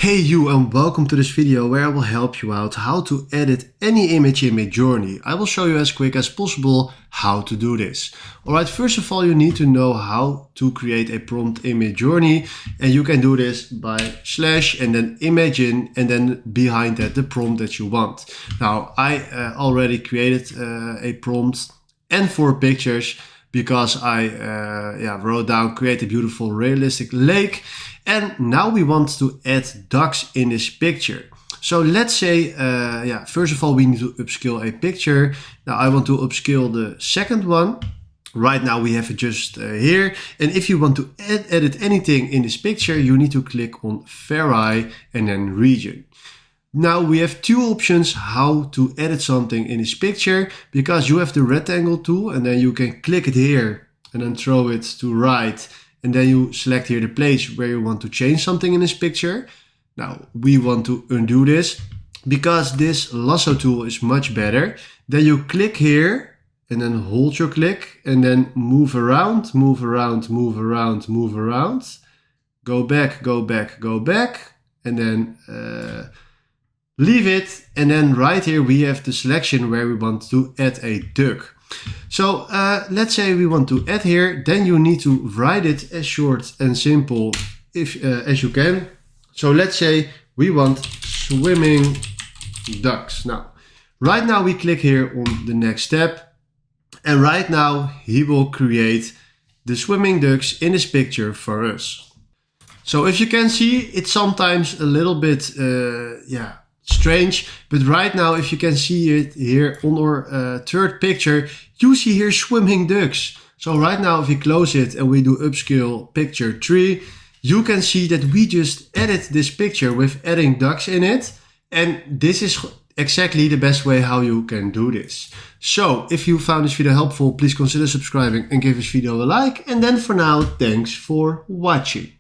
Hey you, and welcome to this video where I will help you out how to edit any image in Midjourney. I will show you as quick as possible how to do this. Alright, first of all you need to know how to create a prompt in Midjourney, and you can do this by slash and then imagine and then behind that the prompt that you want. Now I already created a prompt and 4 pictures because I wrote down create a beautiful realistic lake. And now we want to add ducks in this picture. So let's say, first of all, we need to upscale a picture. Now I want to upscale the second one. Right now we have it just here. And if you want to edit anything in this picture, you need to click on Vary and then region. Now we have 2 options how to edit something in this picture, because you have the rectangle tool and then you can click it here and then throw it to right. And then you select here the place where you want to change something in this picture. Now we want to undo this because this lasso tool is much better. Then you click here and then hold your click and then move around, move around, move around, move around. Go back, go back, go back. And then leave it. And then right here we have the selection where we want to add a duck. So let's say we want to add here, then you need to write it as short and simple as you can. So let's say we want swimming ducks. Now, right now we click here on the next step, and right now he will create the swimming ducks in this picture for us. So if you can see, it's sometimes a little bit, strange, but right now if you can see it here on our third picture, you see here swimming ducks. So right now if we close it and we do upscale picture 3, you can see that we just edit this picture with adding ducks in it, and this is exactly the best way how you can do this. So if you found this video helpful, please consider subscribing and give this video a like, and then for now, thanks for watching.